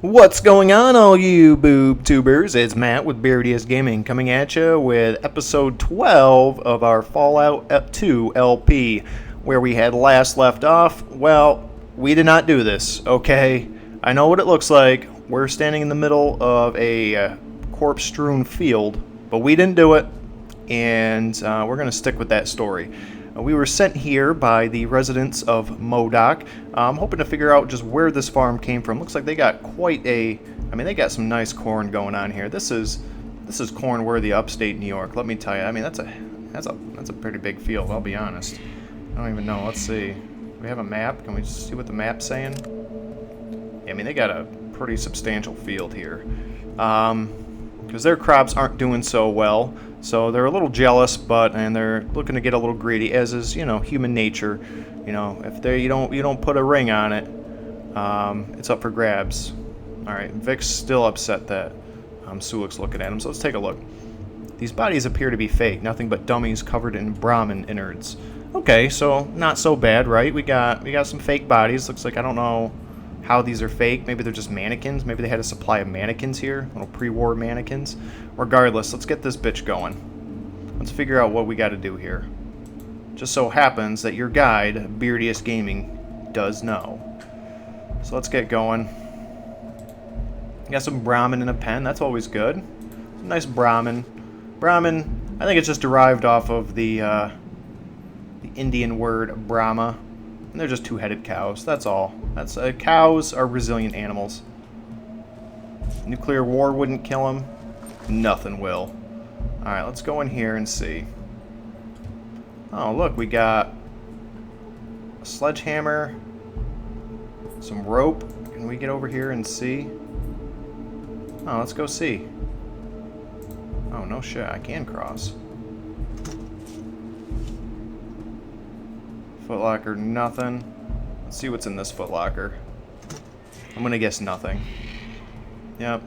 What's going on, all you boob tubers? It's Matt with Beardiest Gaming coming at you with episode 12 of our Fallout 2 LP, where we had last left off. Well, we did not do this, okay? I know what it looks like. We're standing in the middle of a corpse-strewn field, but we didn't do it, and we're going to stick with that story. We were sent here by the residents of Modoc. I'm hoping to figure out just where this farm came from. Looks like they got they got some nice corn going on here. This is corn worthy upstate New York. Let me tell you. I mean, that's a pretty big field. I'll be honest. I don't even know. Let's see. Do we have a map? Can we just see what the map's saying? Yeah, I mean, they got a pretty substantial field here. Because their crops aren't doing so well. So they're a little jealous, and they're looking to get a little greedy, as is, human nature. If you don't put a ring on it, it's up for grabs. All right, Vic's still upset that Sulik's looking at him. So let's take a look. These bodies appear to be fake, nothing but dummies covered in Brahmin innards. Okay, so not so bad, right? We got some fake bodies. Looks like I don't know how these are fake. Maybe they're just mannequins. Maybe they had a supply of mannequins here, little pre-war mannequins. Regardless, let's get this bitch going. Let's figure out what we got to do here. Just so happens that your guide, Beardiest Gaming, does know. So let's get going. Got some Brahmin in a pen. That's always good. Some nice Brahmin. Brahmin, I think it's just derived off of the Indian word Brahma. And they're just two-headed cows. That's all. Cows are resilient animals. Nuclear war wouldn't kill them. Nothing will. Alright, let's go in here and see. Oh, look, we got a sledgehammer, some rope. Can we get over here and see? Oh, let's go see. Oh, no shit, I can cross. Footlocker, nothing. Let's see what's in this footlocker. I'm gonna guess nothing. Yep.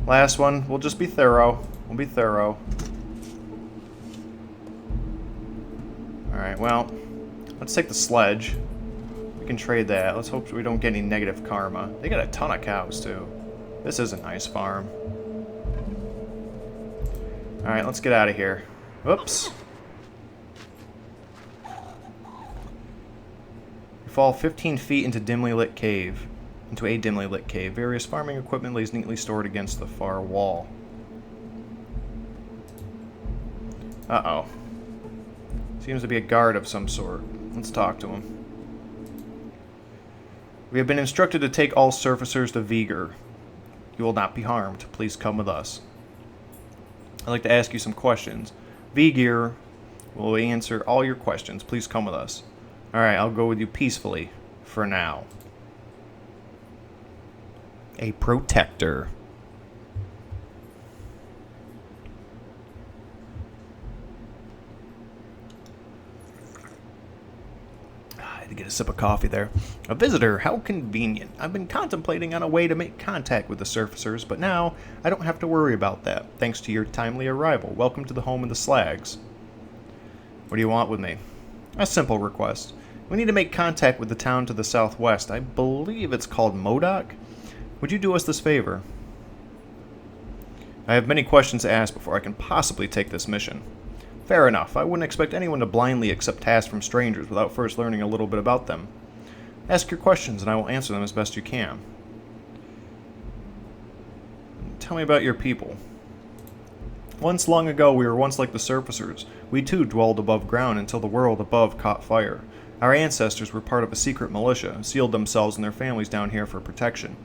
Last one. We'll just be thorough. We'll be thorough. Alright, well, let's take the sledge. We can trade that. Let's hope we don't get any negative karma. They got a ton of cows, too. This is a nice farm. Alright, let's get out of here. Whoops. You fall 15 feet into a dimly lit cave. Various farming equipment lays neatly stored against the far wall. Uh-oh. Seems to be a guard of some sort. Let's talk to him. We have been instructed to take all surfacers to Viger. You will not be harmed. Please come with us. I'd like to ask you some questions. Viger will answer all your questions. Please come with us. Alright, I'll go with you peacefully. For now. A protector. I had to get a sip of coffee there. A visitor, how convenient. I've been contemplating on a way to make contact with the surfacers, but now I don't have to worry about that, thanks to your timely arrival. Welcome to the home of the Slags. What do you want with me? A simple request. We need to make contact with the town to the southwest. I believe it's called Modoc. Would you do us this favor? I have many questions to ask before I can possibly take this mission. Fair enough. I wouldn't expect anyone to blindly accept tasks from strangers without first learning a little bit about them. Ask your questions and I will answer them as best you can. Tell me about your people. Once long ago, we were once like the surfacers. We too dwelled above ground until the world above caught fire. Our ancestors were part of a secret militia, sealed themselves and their families down here for protection.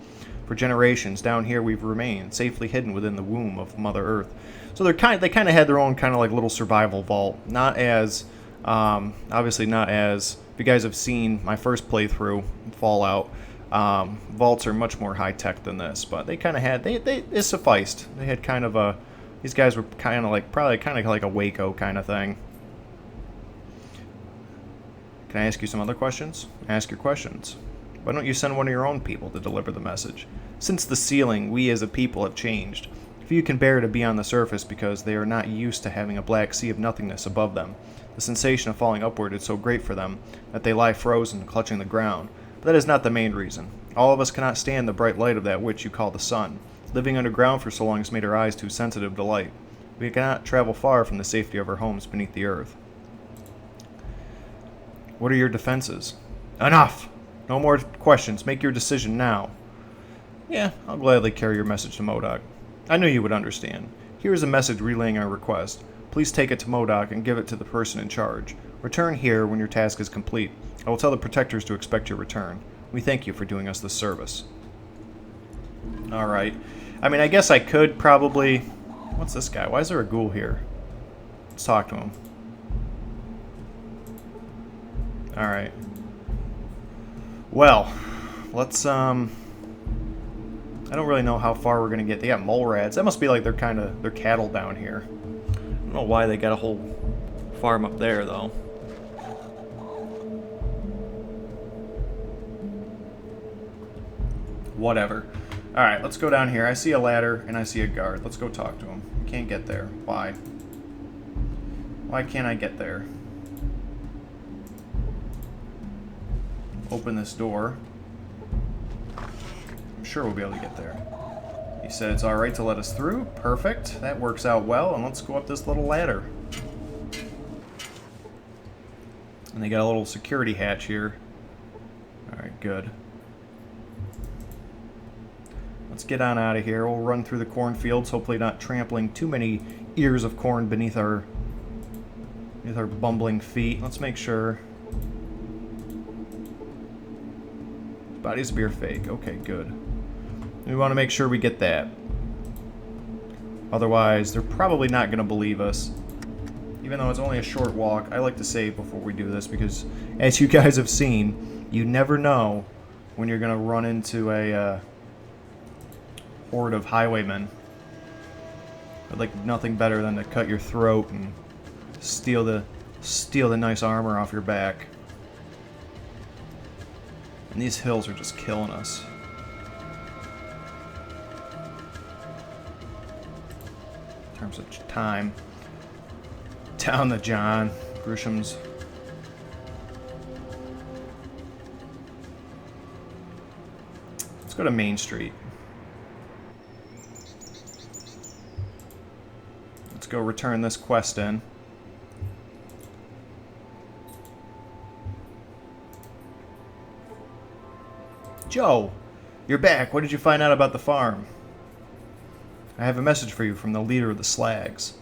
For generations, down here we've remained, safely hidden within the womb of Mother Earth. So they kind of had their own kind of like little survival vault. Not as, obviously not as, if you guys have seen my first playthrough, Fallout, vaults are much more high-tech than this. But they kind of had, it sufficed. They had kind of a, these guys were kind of like, probably kind of like a Waco kind of thing. Can I ask you some other questions? Ask your questions. Why don't you send one of your own people to deliver the message? Since the sealing, we as a people have changed. Few can bear to be on the surface because they are not used to having a black sea of nothingness above them. The sensation of falling upward is so great for them that they lie frozen, clutching the ground. But that is not the main reason. All of us cannot stand the bright light of that which you call the sun. Living underground for so long has made our eyes too sensitive to light. We cannot travel far from the safety of our homes beneath the earth. What are your defenses? Enough! No more questions. Make your decision now. Yeah, I'll gladly carry your message to Modoc. I knew you would understand. Here is a message relaying our request. Please take it to Modoc and give it to the person in charge. Return here when your task is complete. I will tell the protectors to expect your return. We thank you for doing us this service. Alright. I mean, I guess I could probably... What's this guy? Why is there a ghoul here? Let's talk to him. Alright. Well, let's, I don't really know how far we're gonna get. They got mole rats. That must be like they're cattle down here. I don't know why they got a whole farm up there, though. Whatever. Alright, let's go down here. I see a ladder and I see a guard. Let's go talk to him. Can't get there. Why? Why can't I get there? Open this door. I'm sure we'll be able to get there. He said it's alright to let us through. Perfect. That works out well. And let's go up this little ladder. And they got a little security hatch here. Alright, good. Let's get on out of here. We'll run through the cornfields, hopefully not trampling too many ears of corn beneath our bumbling feet. Let's make sure. Bodies appear fake. Okay, good. We want to make sure we get that. Otherwise, they're probably not going to believe us. Even though it's only a short walk, I like to save before we do this because, as you guys have seen, you never know when you're going to run into a horde of highwaymen. I'd like nothing better than to cut your throat and steal the nice armor off your back. And these hills are just killing us. In terms of time. Down the John Grisham's. Let's go to Main Street. Let's go return this quest in. Joe, you're back. What did you find out about the farm? I have a message for you from the leader of the Slags.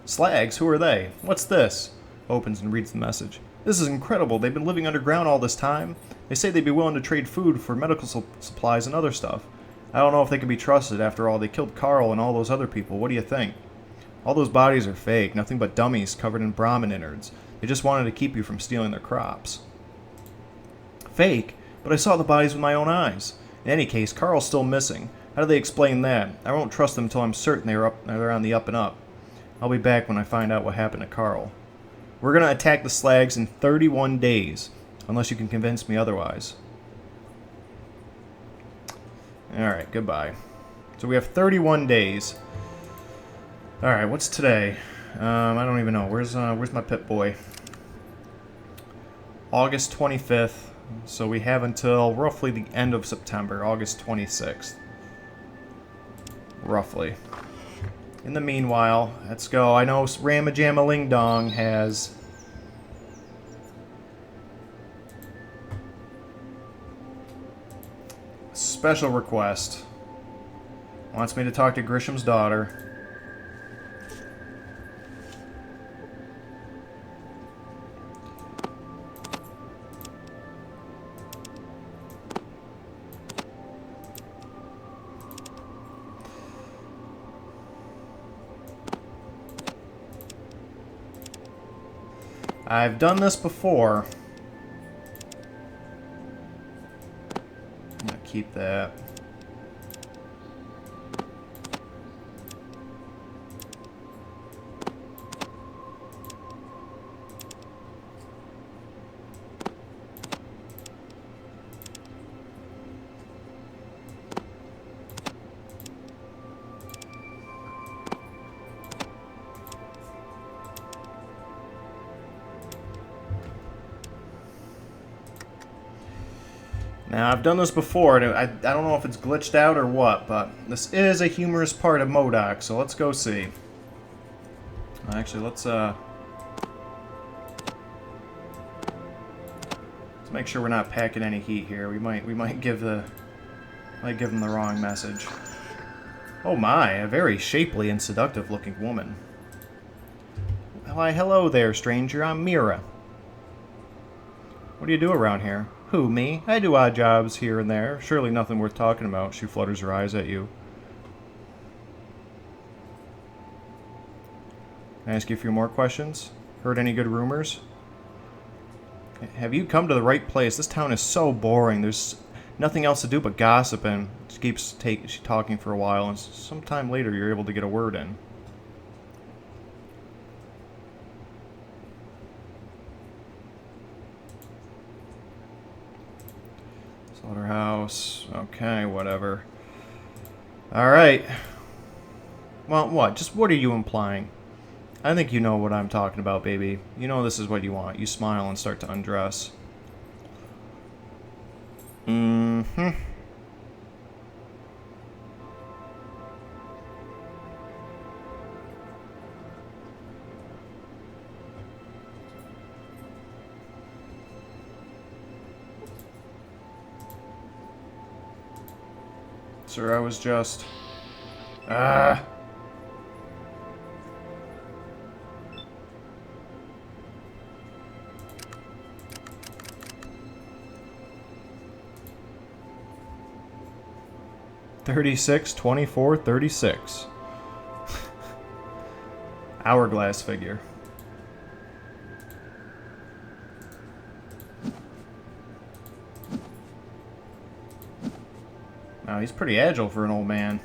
Slags? Who are they? What's this? Opens and reads the message. This is incredible. They've been living underground all this time. They say they'd be willing to trade food for medical supplies and other stuff. I don't know if they can be trusted. After all, they killed Carl and all those other people. What do you think? All those bodies are fake. Nothing but dummies covered in Brahmin innards. They just wanted to keep you from stealing their crops. Fake? But I saw the bodies with my own eyes. In any case, Carl's still missing. How do they explain that? I won't trust them until I'm certain they're on the up and up. I'll be back when I find out what happened to Carl. We're going to attack the Slags in 31 days, unless you can convince me otherwise. Alright, goodbye. So we have 31 days. Alright, what's today? I don't even know. Where's my pit boy? August 25th. So we have until roughly the end of September, August 26th. Roughly. In the meanwhile, let's go. I know Ramajama Dong has a special request. Wants me to talk to Grisham's daughter. I've done this before. I'm gonna keep that. Now, I've done this before, and I don't know if it's glitched out or what, but this is a humorous part of Modoc, so let's go see. Actually, let's make sure we're not packing any heat here. We might give them the wrong message. Oh my, a very shapely and seductive looking woman. Why, hello there, stranger. I'm Mira. What do you do around here? Who, me? I do odd jobs here and there. Surely nothing worth talking about. She flutters her eyes at you. Can I ask you a few more questions? Heard any good rumors? Have you come to the right place? This town is so boring. There's nothing else to do but gossip, and she keeps talking for a while, and sometime later you're able to get a word in. Slaughterhouse. Okay, whatever. Alright. Well, what? Just what are you implying? I think you know what I'm talking about, baby. You know this is what you want. You smile and start to undress. Mm-hmm. Sir, I was just... Ah! $36, $24, $36. Hourglass figure. Wow, he's pretty agile for an old man.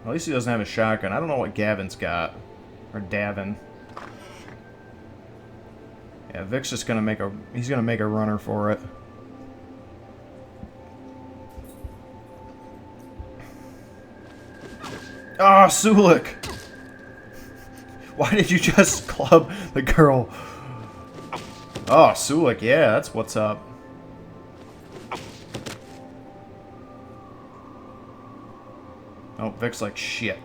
At least he doesn't have a shotgun. I don't know what Gavin's got. Or Davin. Yeah, Vic's just gonna make a... He's gonna make a runner for it. Ah, oh, Sulik! Why did you just club the girl? Oh, Sulik, yeah, that's what's up. Oh, Vic's like, shit.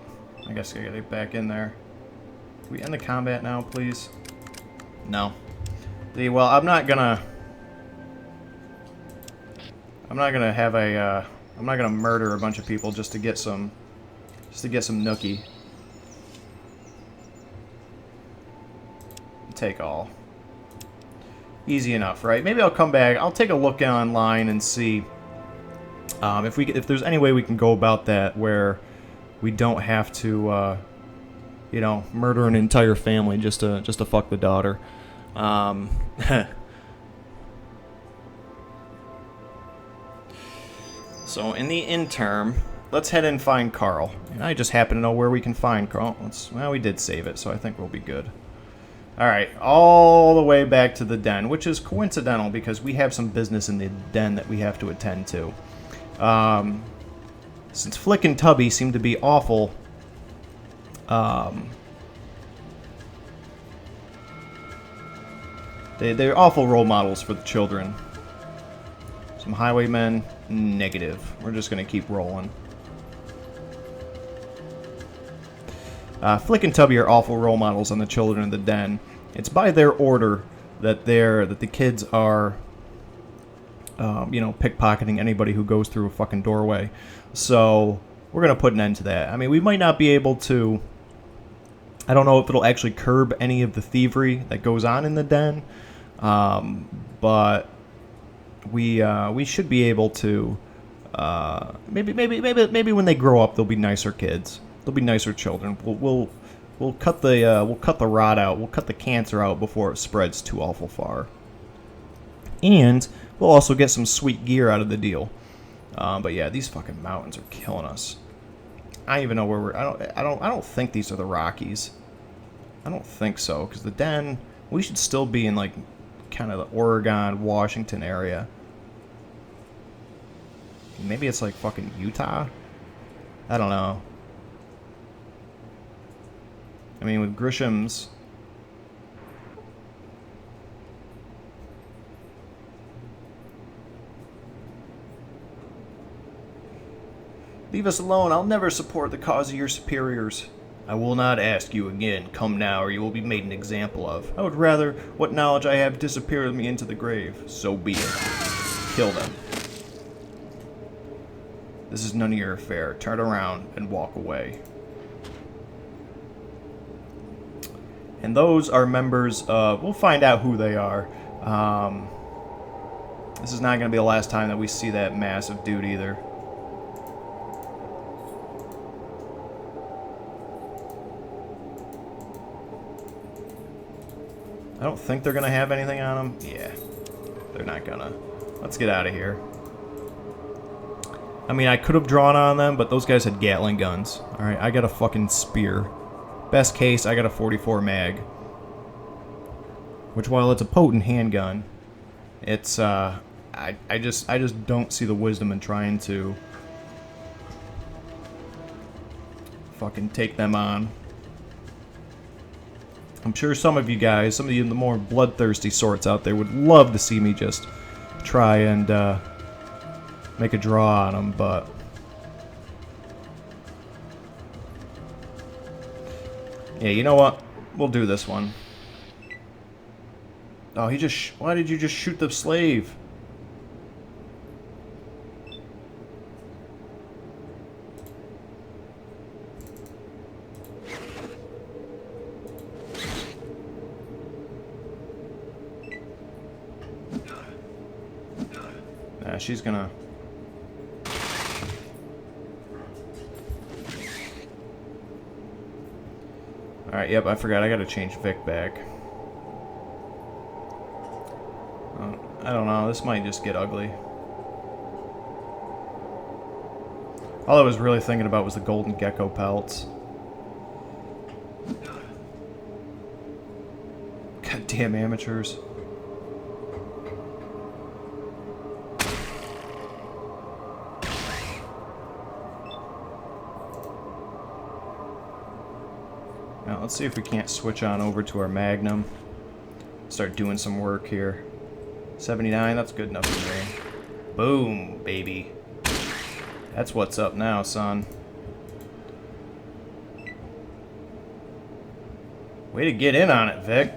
I guess I gotta get back in there. Can we end the combat now, please? No. Well, I'm not gonna have a, I'm not gonna murder a bunch of people just to get some nookie. Take all. Easy enough, right? Maybe I'll come back. I'll take a look online and see if there's any way we can go about that where we don't have to, you know, murder an entire family just to fuck the daughter. So in the interim, let's head and find Carl. And I just happen to know where we can find Carl. Well, we did save it, so I think we'll be good. Alright, all the way back to the den, which is coincidental because we have some business in the den that we have to attend to. Since Flick and Tubby seem to be awful... they're awful role models for the children. Some highwaymen, negative. We're just going to keep rolling. Flick and Tubby are awful role models on the children of the den. It's by their order that the kids are, you know, pickpocketing anybody who goes through a fucking doorway. So we're gonna put an end to that. I mean, we might not be able to. I don't know if it'll actually curb any of the thievery that goes on in the den, but we should be able to. Maybe when they grow up, they'll be nicer kids. They'll be nicer children. We'll cut the rot out. We'll cut the cancer out before it spreads too awful far. And we'll also get some sweet gear out of the deal. But yeah, these fucking mountains are killing us. I don't even know where we're. I don't think these are the Rockies. I don't think so, because the den. We should still be in like kind of the Oregon, Washington area. Maybe it's like fucking Utah. I don't know. I mean, with Grisham's... Leave us alone. I'll never support the cause of your superiors. I will not ask you again. Come now, or you will be made an example of. I would rather what knowledge I have disappear with me into the grave. So be it. Kill them. This is none of your affair. Turn around and walk away. And those are members of... We'll find out who they are. This is not going to be the last time that we see that massive dude either. I don't think they're going to have anything on them. Yeah, they're not going to. Let's get out of here. I mean, I could have drawn on them, but those guys had Gatling guns. Alright, I got a fucking spear. Best case, I got a 44 mag. Which, while it's a potent handgun, it's, I just don't see the wisdom in trying to fucking take them on. I'm sure some of you guys, some of you the more bloodthirsty sorts out there would love to see me just try and make a draw on them, but yeah, you know what? We'll do this one. Oh, he just... Why did you just shoot the slave? Nah, she's gonna... Alright, yep, I forgot. I gotta change Vic back. I don't know. This might just get ugly. All I was really thinking about was the golden gecko pelts. Goddamn amateurs. Now, let's see if we can't switch on over to our Magnum. Start doing some work here. 79, that's good enough for me. Boom, baby. That's what's up now, son. Way to get in on it, Vic.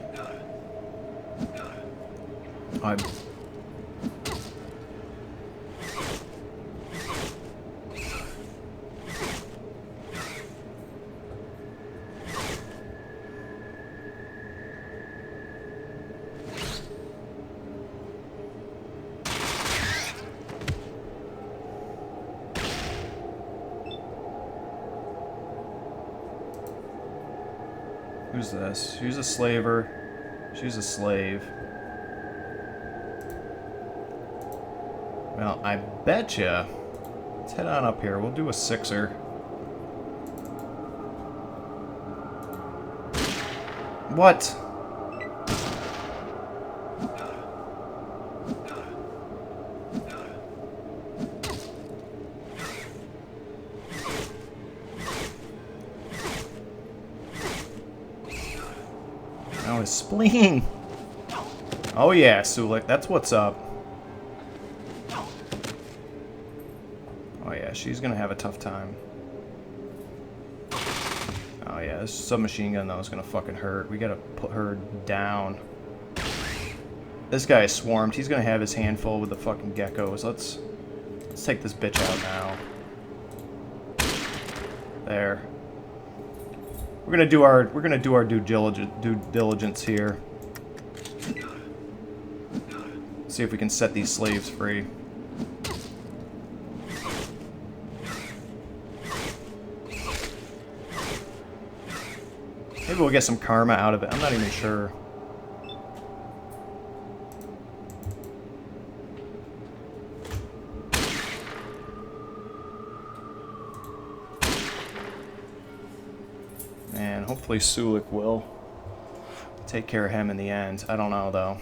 Who's this? Who's a slaver? She's a slave. Well, I betcha. Let's head on up here. We'll do a sixer. What? Oh, his spleen. Oh yeah, Sulik, that's what's up. Oh yeah, she's gonna have a tough time. Oh yeah, this submachine gun though is gonna fucking hurt. We gotta put her down. This guy is swarmed. He's gonna have his handful with the fucking geckos. Let's take this bitch out now. There. We're gonna do our due diligence here. See if we can set these slaves free. Maybe we'll get some karma out of it. I'm not even sure. And hopefully Sulik will take care of him in the end. I don't know though.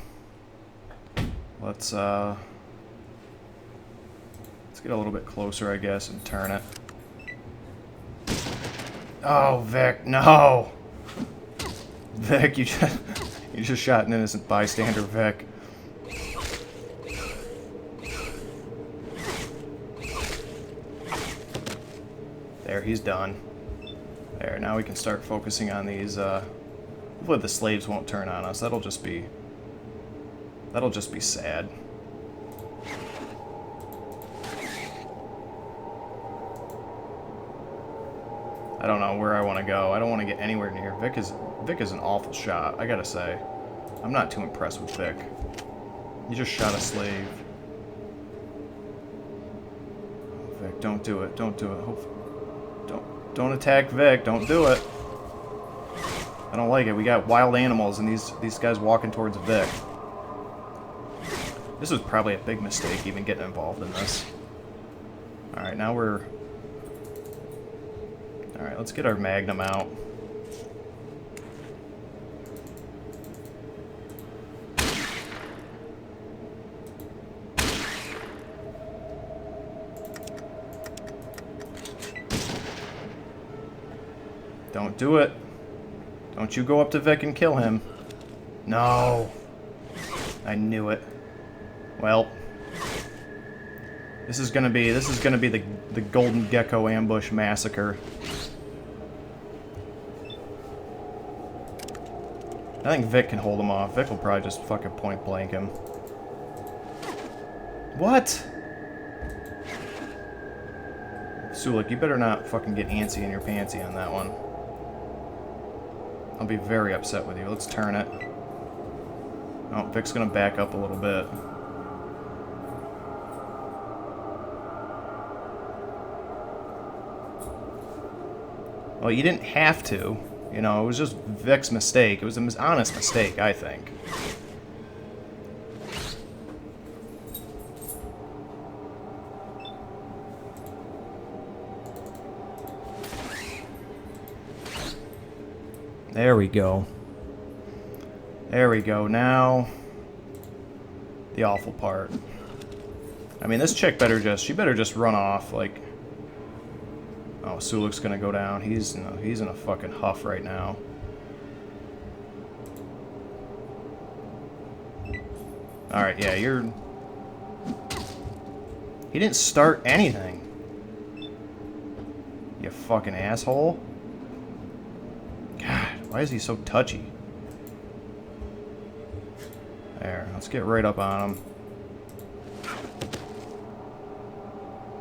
Let's get a little bit closer, I guess, and turn it. Oh, Vic, no! Vic, you just shot an innocent bystander, Vic. There, he's done. There, now we can start focusing on these, hopefully the slaves won't turn on us. That'll just be sad. I don't know where I want to go. I don't want to get anywhere near. Vic is an awful shot, I gotta say. I'm not too impressed with Vic. He just shot a slave. Vic, don't do it. Don't do it. Don't attack Vic. Don't do it. I don't like it. We got wild animals and these guys walking towards Vic. This was probably a big mistake even getting involved in this. Alright, now we're... Alright, let's get our Magnum out. Don't do it. Don't you go up to Vic and kill him. No. I knew it. Well, this is gonna be the Golden Gecko ambush massacre. I think Vic can hold him off. Vic will probably just fucking point blank him. What? Sulik, you better not fucking get antsy in your pantsy on that one. I'll be very upset with you. Let's turn it. Oh, Vic's gonna back up a little bit. Well, you didn't have to. You know, it was just Vic's mistake. It was an honest mistake, I think. There we go. There we go. Now, the awful part. I mean, this chick better just run off, like... Oh, Sulik's gonna go down. He's in a fucking huff right now. Alright, yeah, you're... He didn't start anything. You fucking asshole. God, why is he so touchy? There, let's get right up on him.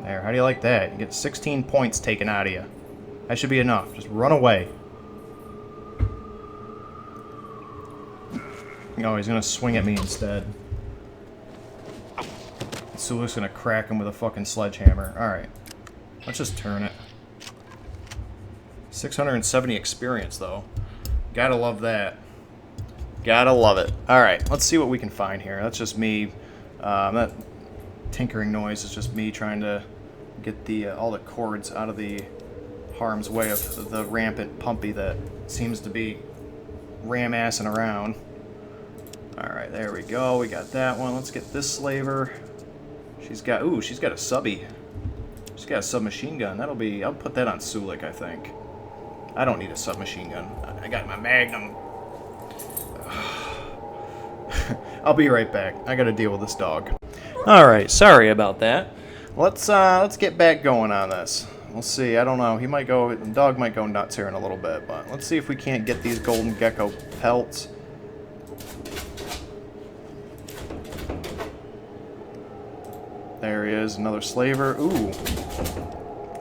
There, how do you like that? You get 16 points taken out of you. That should be enough. Just run away. Oh, he's gonna swing at me instead. Sulik's gonna crack him with a fucking sledgehammer. Alright. Let's just turn it. 670 experience, though. Gotta love that. Gotta love it. Alright, let's see what we can find here. That's just me. That tinkering noise is just me trying to get the all the cords out of the harm's way of the rampant pumpy that seems to be ram-assing around. Alright, there we go. We got that one. Let's get this slaver. She's got a subby. She's got a submachine gun. That'll be... I'll put that on Sulik, I think. I don't need a submachine gun. I got my Magnum. I'll be right back. I gotta deal with this dog. Alright, sorry about that. Let's get back going on this. We'll see. I don't know. The dog might go nuts here in a little bit, but let's see if we can't get these Golden Gecko pelts. There he is, another slaver. Ooh.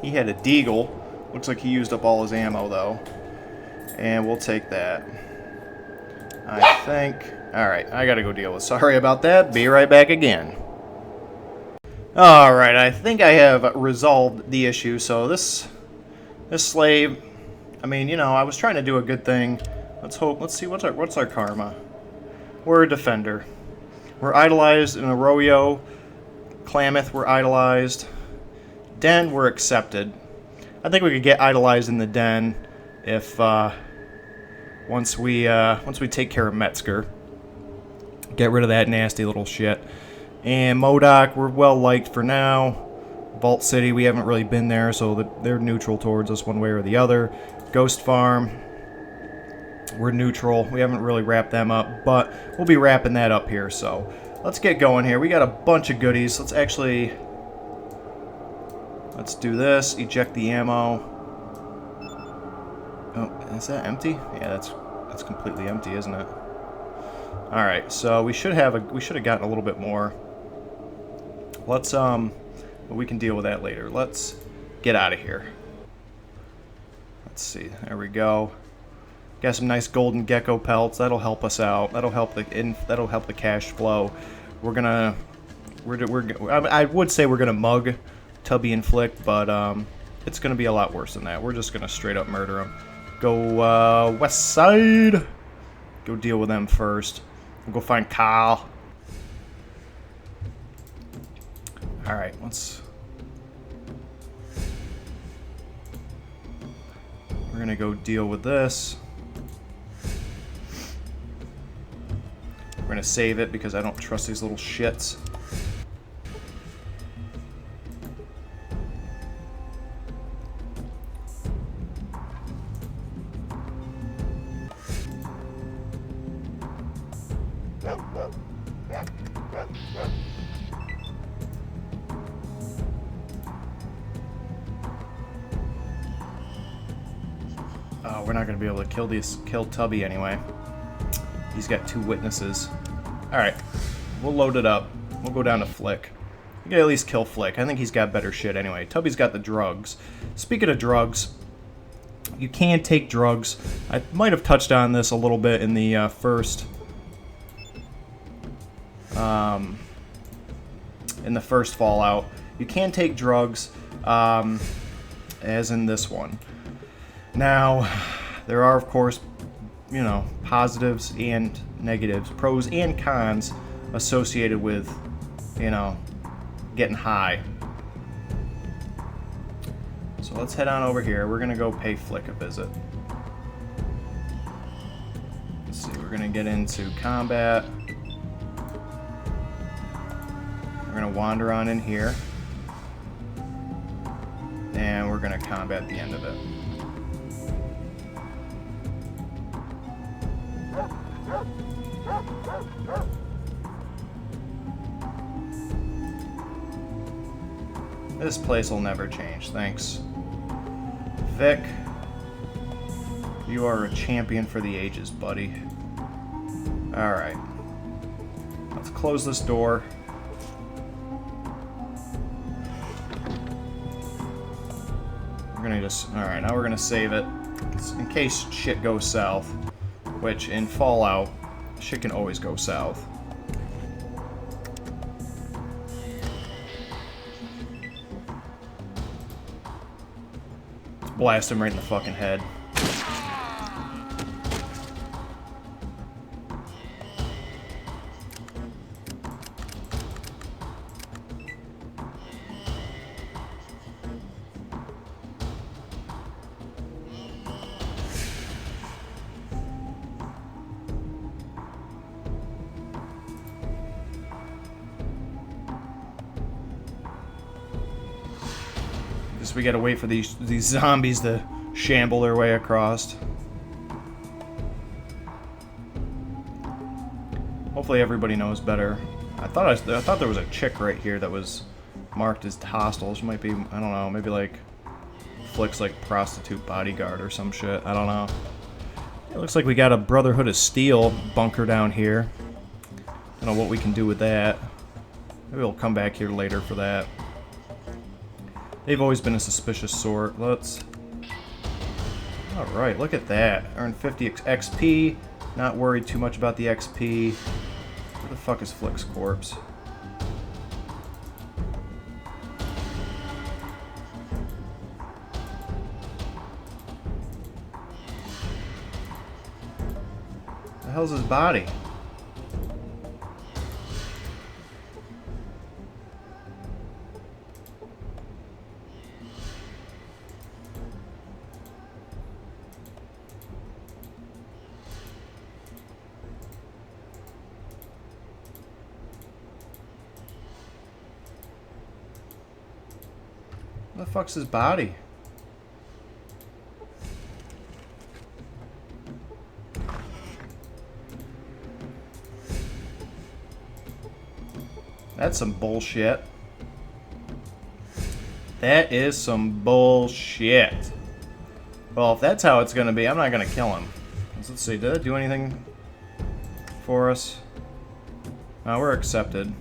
He had a deagle. Looks like he used up all his ammo, though. And we'll take that. I think... Alright, I gotta go deal with... Sorry about that. Be right back again. Alright, I think I have resolved the issue. So this slave... I mean, you know, I was trying to do a good thing. Let's see, what's our karma? We're a defender. We're idolized in Arroyo. Klamath, we're idolized. Den, we're accepted. I think we could get idolized in the Den if once we take care of Metzger. Get rid of that nasty little shit. And Modoc, we're well liked for now. Vault City, we haven't really been there, so they're neutral towards us one way or the other. Ghost Farm, we're neutral. We haven't really wrapped them up, but we'll be wrapping that up here, so let's get going here. We got a bunch of goodies. Let's do this. Eject the ammo. Oh, is that empty? Yeah, that's completely empty, isn't it? All right, so we should have gotten a little bit more. Let's but we can deal with that later. Let's get out of here. Let's see. There we go. Got some nice golden gecko pelts. That'll help us out. That'll help the cash flow. I would say we're gonna mug Tubby and Flick, but it's gonna be a lot worse than that. We're just gonna straight up murder them. Go west side. Go deal with them first. We'll go find Kyle. All right, let's. We're gonna go deal with this. We're gonna save it because I don't trust these little shits. We're not gonna be able to kill Tubby anyway. He's got 2 witnesses. Alright, we'll load it up. We'll go down to Flick. We can at least kill Flick. I think he's got better shit anyway. Tubby's got the drugs. Speaking of drugs, you can take drugs. I might have touched on this a little bit in the first Fallout. You can take drugs, as in this one. Now, there are, of course, you know, positives and negatives, pros and cons associated with, you know, getting high. So let's head on over here. We're going to go pay Flick a visit. Let's see, we're going to get into combat. We're going to wander on in here. And we're going to combat the end of it. This place will never change, thanks. Vic, you are a champion for the ages, buddy. Alright. Let's close this door. We're gonna just... Alright, now we're gonna save it. In case shit goes south. Which, in Fallout, shit can always go south. Let's blast him right in the fucking head. We gotta wait for these zombies to shamble their way across. Hopefully everybody knows better. I thought there was a chick right here that was marked as hostile. She might be, I don't know, maybe like Flick's like prostitute bodyguard or some shit. I don't know. It looks like we got a Brotherhood of Steel bunker down here. I don't know what we can do with that. Maybe we'll come back here later for that. They've always been a suspicious sort. Let's... Alright, look at that. Earn 50 XP. Not worried too much about the XP. Where the fuck is Flick's corpse? The hell's his body? Where the fuck's his body? That's some bullshit. That is some bullshit. Well, if that's how it's going to be, I'm not going to kill him. Let's see, did it do anything for us? No, we're accepted.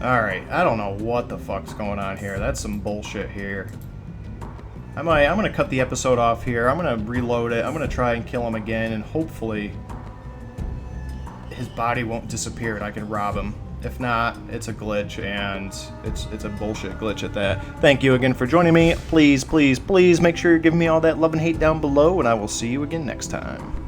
Alright, I don't know what the fuck's going on here. That's some bullshit here. I'm going to cut the episode off here. I'm going to reload it. I'm going to try and kill him again, and hopefully his body won't disappear and I can rob him. If not, it's a glitch, and it's a bullshit glitch at that. Thank you again for joining me. Please, please, please make sure you're giving me all that love and hate down below, and I will see you again next time.